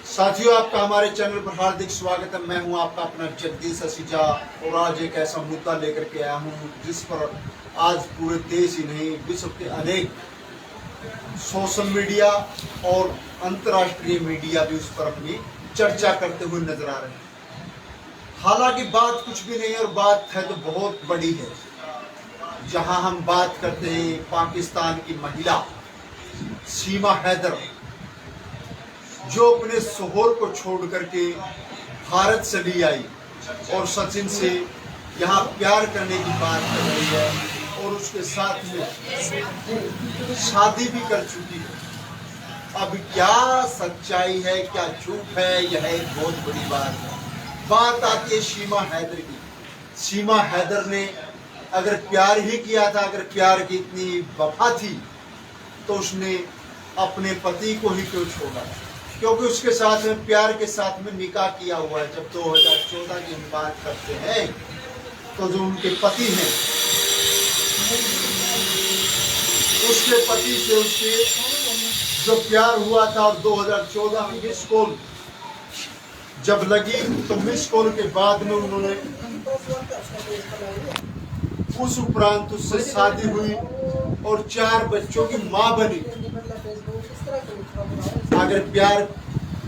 साथियों, आपका हमारे चैनल पर हार्दिक स्वागत है। मैं हूं आपका अपना जगदीश असीजा और आज एक ऐसा मुद्दा लेकर के आया हूं जिस पर आज पूरे देश ही नहीं विश्व के अनेक सोशल मीडिया और अंतर्राष्ट्रीय मीडिया भी उस पर अपनी चर्चा करते हुए नजर आ रहे हैं। हालांकि बात कुछ भी नहीं और बात है तो बहुत बड़ी है। जहां हम बात करते हैं पाकिस्तान की महिला सीमा हैदर, जो अपने शोहर को छोड़ करके भारत चली आई और सचिन से यहाँ प्यार करने की बात कर रही है और उसके साथ में शादी भी कर चुकी है। अब क्या सच्चाई है, क्या झूठ है, यह एक बहुत बड़ी बात है। बात आती है सीमा हैदर की। सीमा हैदर ने अगर प्यार ही किया था, अगर प्यार की इतनी वफा थी, तो उसने अपने पति को ही क्यों छोड़ा? क्योंकि उसके साथ में प्यार के साथ में निकाह किया हुआ है। जब 2014 की हम बात करते हैं तो जो उनके पति हैं, उसके पति से उसके जो प्यार हुआ था और 2014 में मिस कॉल जब लगी तो मिस कॉल के बाद में उन्होंने उस उपरांत उससे शादी हुई और 4 बच्चों की मां बनी। अगर प्यार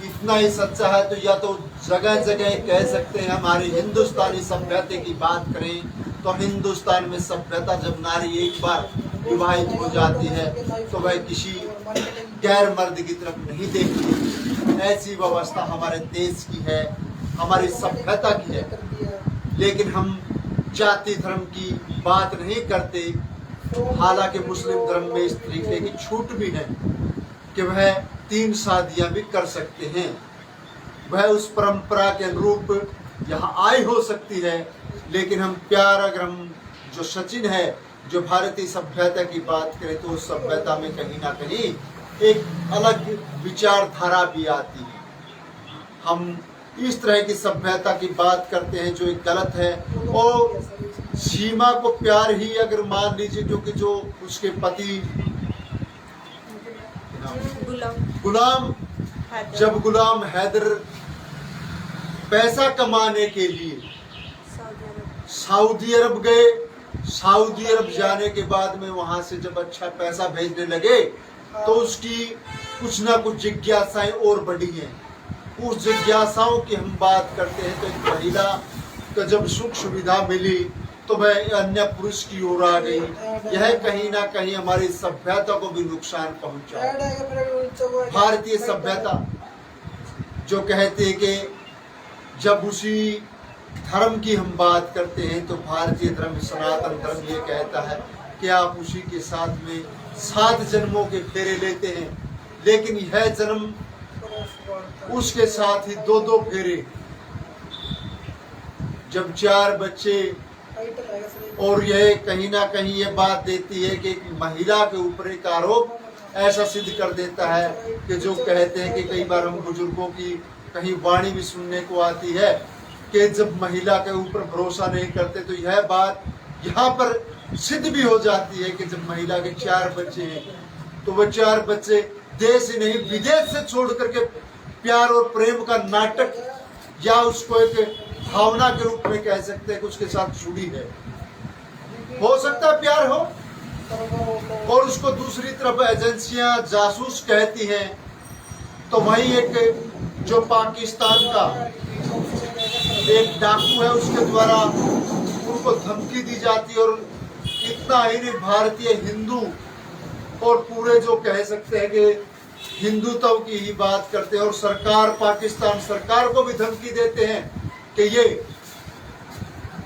इतना ही सच्चा है तो या तो जगह जगह कह सकते हैं। हमारी हिंदुस्तानी सभ्यता की बात करें तो हिंदुस्तान में सभ्यता, जब नारी एक बार विवाहित हो जाती है तो वह किसी गैर मर्द की तरफ नहीं देखती। ऐसी व्यवस्था हमारे देश की है, हमारी सभ्यता की है। लेकिन हम जाति धर्म की बात नहीं करते। हालांकि मुस्लिम धर्म में इस तरीके की छूट भी है कि वह 3 शादियां भी कर सकते हैं। वह उस परंपरा के अनुरूप यहाँ आई हो सकती है। लेकिन हम प्यार, अगर हम जो सचिन है, जो भारतीय सभ्यता की बात करें तो उस सभ्यता में कहीं ना कहीं एक अलग विचारधारा भी आती है। हम इस तरह की सभ्यता की बात करते हैं जो एक गलत है। और सीमा को प्यार ही अगर मान लीजिए, क्योंकि जो उसके पति गुलाम हैदर पैसा कमाने के लिए सऊदी अरब गए। सऊदी अरब जाने के बाद में वहां से जब अच्छा पैसा भेजने लगे तो उसकी कुछ ना कुछ जिज्ञासाएं और बढ़ी हैं। उस जिज्ञासाओं की हम बात करते हैं तो एक महिला को जब सुख सुविधा मिली तो वह अन्य पुरुष की ओर आ गई। यह कहीं ना कहीं हमारी सभ्यता को भी नुकसान पहुंचा। भारतीय सभ्यता जो कहते हैं कि जब उसी धर्म की हम बात करते हैं तो भारतीय धर्म, सनातन धर्म ये कहता है कि आप उसी के साथ में 7 जन्मों के फेरे लेते हैं। लेकिन यह जन्म उसके साथ ही 2-2 फेरे, जब 4 बच्चे। और यह कहीं ना कहीं ये बात देती है कि एक महिला के ऊपर एक आरोप ऐसा सिद्ध कर देता है कि जो कहते हैं कि कई बार हम बुजुर्गों की कहीं वाणी भी सुनने को आती है कि जब महिला के ऊपर भरोसा नहीं करते तो यह बात यहाँ पर सिद्ध भी हो जाती है कि जब महिला के 4 बच्चे हैं तो वह 4 बच्चे देश ही नहीं विदेश से छोड़ करके प्यार और प्रेम का नाटक, या उसको एक भावना के रूप में कह सकते हैं कि उसके साथ जुड़ी है। हो सकता है प्यार हो और उसको दूसरी तरफ एजेंसियां जासूस कहती हैं। तो वही एक जो पाकिस्तान का एक डाकू है उसके द्वारा उनको धमकी दी जाती है। और इतना ही नहीं, भारतीय हिंदू और पूरे जो कह सकते हैं कि हिंदुत्व की ही बात करते हैं और सरकार, पाकिस्तान सरकार को भी धमकी देते हैं कि ये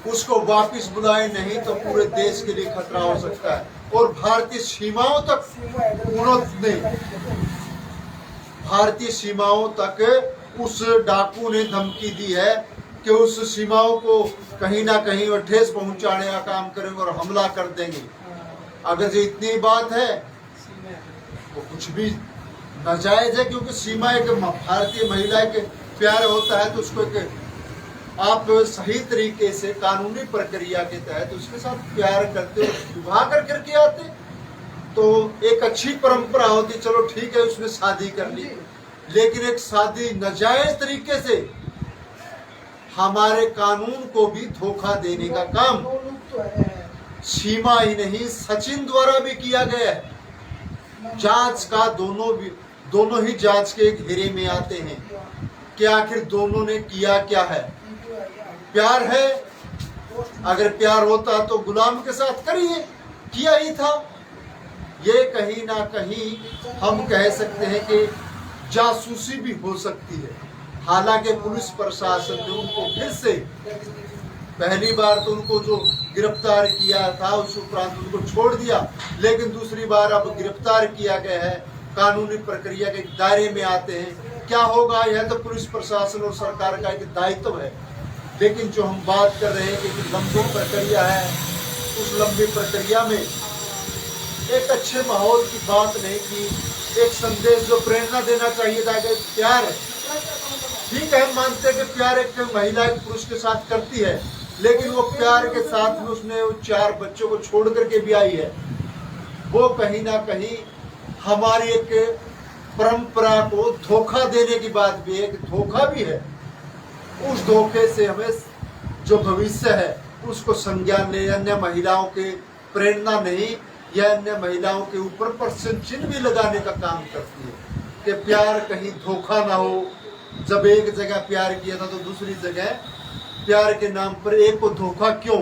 उसको वापस बुलाए, नहीं तो पूरे देश के लिए खतरा हो सकता है। और भारतीय सीमाओं तक उन्होंने, भारतीय सीमाओं तक उस डाकू ने धमकी दी है कि उस सीमाओं को कहीं ना कहीं वो ठेस पहुंचाने का काम करेंगे और हमला कर देंगे। अगर जो इतनी बात है तो कुछ भी नाजायज है, क्योंकि सीमा एक भारतीय महिला के प्यार होता है तो उसको एक आप सही तरीके से कानूनी प्रक्रिया के तहत उसके साथ प्यार करते हो, विवाह करके आते तो एक अच्छी परंपरा होती। चलो ठीक है, उसने शादी कर ली, लेकिन एक शादी नाजायज तरीके से हमारे कानून को भी धोखा देने का काम सीमा ही नहीं सचिन द्वारा भी किया गया है। जांच का दोनों ही जांच के घेरे में आते हैं कि आखिर दोनों ने किया क्या है। प्यार है, अगर प्यार होता तो गुलाम के साथ करिए, किया ही था। ये कहीं ना कहीं हम कह सकते हैं कि जासूसी भी हो सकती है। हालांकि पुलिस प्रशासन ने उनको फिर से, पहली बार तो उनको जो गिरफ्तार किया था उस उपरांत उनको छोड़ दिया, लेकिन दूसरी बार अब गिरफ्तार किया गया है, कानूनी प्रक्रिया के दायरे में आते हैं। क्या होगा यह तो पुलिस प्रशासन और सरकार का एक दायित्व है। लेकिन जो हम बात कर रहे हैं कि लंबी प्रक्रिया है, उस लंबी प्रक्रिया में एक अच्छे माहौल की बात नहीं की, एक संदेश जो प्रेरणा देना चाहिए था कि प्यार है। ठीक है, हम मानते हैं कि प्यार एक महिला एक पुरुष के साथ करती है, लेकिन वो प्यार के साथ में उसने 4 बच्चों को छोड़ करके भी आई है। वो कहीं ना कहीं हमारी एक परंपरा को धोखा देने की बात भी है, एक धोखा भी है। उस धोखे से हमें जो भविष्य है उसको संज्ञान ले, अन्य महिलाओं के प्रेरणा नहीं या अन्य महिलाओं के ऊपर प्रश्न चिन्ह भी लगाने का काम करती है कि प्यार कहीं धोखा ना हो। जब एक जगह प्यार किया था तो दूसरी जगह प्यार के नाम पर एक को धोखा क्यों,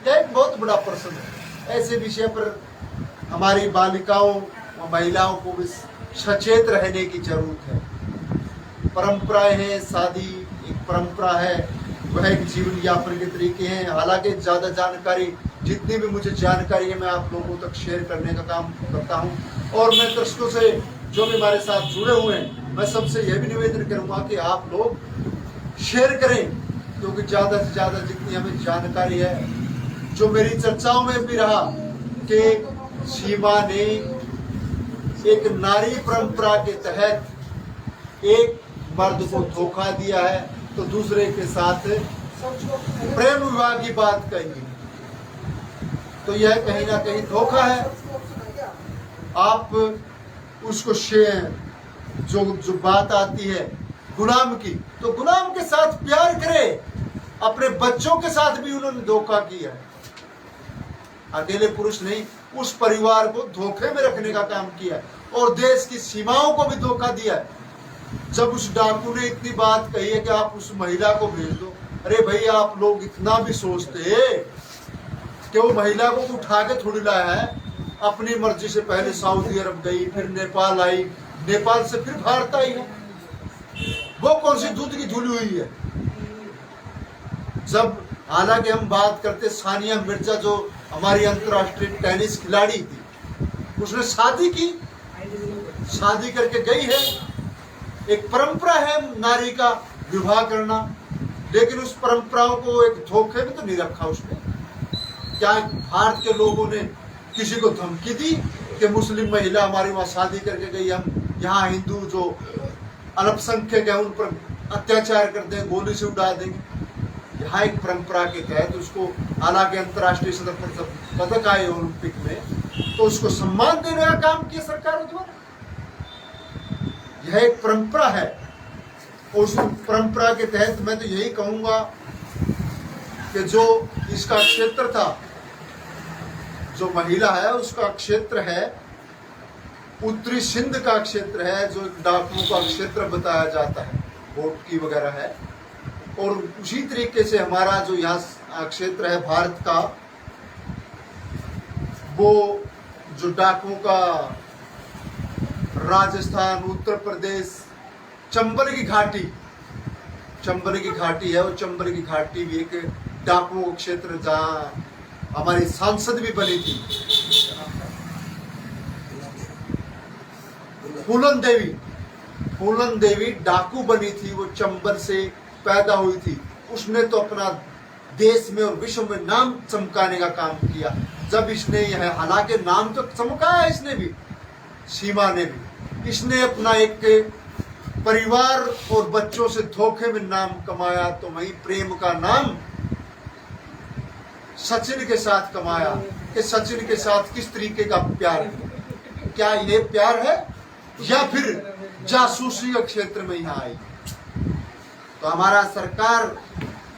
यह एक बहुत बड़ा प्रश्न है। ऐसे विषय पर हमारी बालिकाओं व महिलाओं को भी सचेत रहने की जरूरत है। परंपराएं हैं, शादी एक परंपरा है, वह एक जीवन यापन के तरीके हैं। हालांकि ज़्यादा जानकारी, जितनी भी मुझे जानकारी है मैं आप लोगों तक शेयर करने का काम करता हूं। और मैं दर्शकों से जो भी हमारे साथ जुड़े हुए हैं, मैं सबसे यह भी निवेदन करूंगा कि आप लोग शेयर करें, क्योंकि ज़्यादा से ज़्यादा जितनी हमें जानकारी है, जो मेरी चर्चाओं में भी रहा कि सीमा ने एक नारी परंपरा के तहत एक मर्द को धोखा दिया है तो दूसरे के साथ प्रेम विवाह की बात कही, तो यह कहीं ना कहीं धोखा है। आप उसको जो बात आती है गुलाम की, तो गुलाम के साथ प्यार करे। अपने बच्चों के साथ भी उन्होंने धोखा किया है, अकेले पुरुष नहीं, उस परिवार को धोखे में रखने का काम किया है और देश की सीमाओं को भी धोखा दिया है। जब उस डाकू ने इतनी बात कही है कि आप उस महिला को भेज दो, अरे भाई आप लोग इतना भी सोचते कि वो महिला को उठा के थोड़ी लाया है, अपनी मर्जी से पहले सऊदी अरब गई, फिर नेपाल आई, नेपाल से फिर भारत आई है। वो कौन सी दूध की धुली हुई है। जब हालांकि हम बात करते सानिया मिर्जा जो हमारी अंतर्राष्ट्रीय टेनिस खिलाड़ी थी, उसने शादी की, शादी करके गई है। एक परंपरा है नारी का विवाह करना, लेकिन उस परंपराओं को एक धोखे में तो नहीं रखा उसने। क्या भारत के लोगों ने किसी को धमकी दी कि मुस्लिम महिला हमारी वहां शादी करके गई, हम यहाँ हिंदू जो अल्पसंख्यक है उन पर अत्याचार करते हैं, गोली से उड़ा देंगे। यहाँ एक परंपरा के तहत उसको, हालांकि अंतर्राष्ट्रीय सतह पर जब पदक आए ओलंपिक में, तो उसको सम्मान देने का काम किया सरकारों द्वारा। यह एक परंपरा है और उस परंपरा के तहत मैं तो यही कहूंगा कि जो इसका क्षेत्र था, जो महिला है उसका क्षेत्र है उत्तरी सिंध का क्षेत्र है, जो डाकुओं का क्षेत्र बताया जाता है, वोट की वगैरह है। और उसी तरीके से हमारा जो यहाँ क्षेत्र है भारत का, वो जो डाकुओं का राजस्थान, उत्तर प्रदेश, चंबल की घाटी है। और चंबल की घाटी भी एक डाकुओं क्षेत्र जहाँ हमारी सांसद भी बनी थी, फूलन देवी डाकू बनी थी। वो चंबल से पैदा हुई थी। उसने तो अपना देश में और विश्व में नाम चमकाने का काम किया। जब इसने यह, हालांकि नाम तो चमकाया इसने भी, सीमा ने भी, इसने अपना एक परिवार और बच्चों से धोखे में नाम कमाया, तो वही प्रेम का नाम सचिन के साथ कमाया कि सचिन के साथ किस तरीके का प्यार है। क्या ये प्यार है या फिर जासूसी के क्षेत्र में यहाँ आई। तो हमारा सरकार,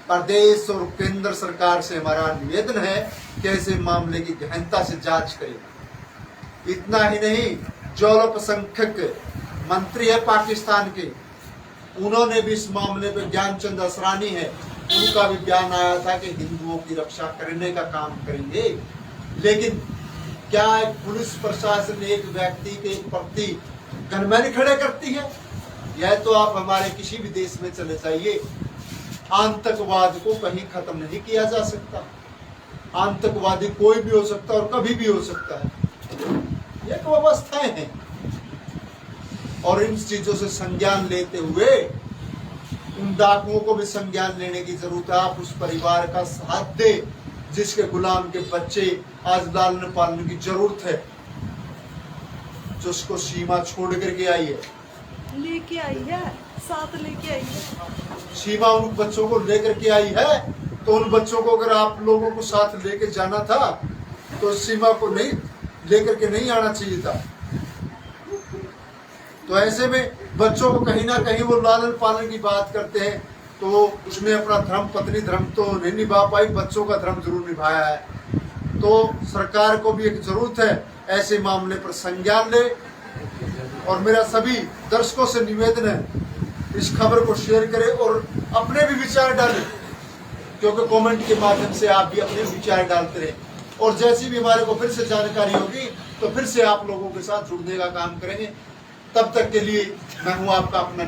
प्रदेश और केंद्र सरकार से हमारा निवेदन है कि ऐसे मामले की गहनता से जांच करें। इतना ही नहीं, जो अल्पसंख्यक मंत्री है पाकिस्तान के, उन्होंने भी इस मामले पे, ज्ञानचंद असरानी है, उनका भी बयान आया था कि हिंदुओं की रक्षा करने का काम करेंगे। लेकिन क्या पुलिस प्रशासन एक व्यक्ति के प्रति गनमैन खड़े करती है? यह तो आप हमारे किसी भी देश में चले जाइए, आतंकवाद को कहीं खत्म नहीं किया जा सकता। आतंकवादी कोई भी हो सकता है और कभी भी हो सकता है। ये तो अवस्थाएं हैं और इन चीजों से संज्ञान लेते हुए उन डाकुओं को भी संज्ञान लेने की जरूरत है। आप उस परिवार का साथ दे जिसके गुलाम के बच्चे आज लालन पालन की जरूरत है, जो उसको सीमा छोड़ करके आई है, लेके आई है, साथ लेके आई है। सीमा उन बच्चों को लेकर के आई है, तो उन बच्चों को अगर आप लोगों को साथ लेके जाना था तो सीमा को नहीं लेकर के नहीं आना चाहिए था। तो ऐसे में बच्चों को कहीं ना कहीं वो लालन पालन की बात करते हैं, तो उसमें अपना धर्म, पत्नी धर्म तो नहीं निभा पाई, बच्चों का धर्म जरूर निभाया है। तो सरकार को भी एक जरूरत है ऐसे मामले पर संज्ञान ले। और मेरा सभी दर्शकों से निवेदन है, इस खबर को शेयर करें और अपने भी विचार डालें, क्योंकि कमेंट के माध्यम से आप भी अपने विचार डालते रहें। और जैसी भी हमारे को फिर से जानकारी होगी तो फिर से आप लोगों के साथ जुड़ने का काम करेंगे। तब तक के लिए मैं हूं आपका अपना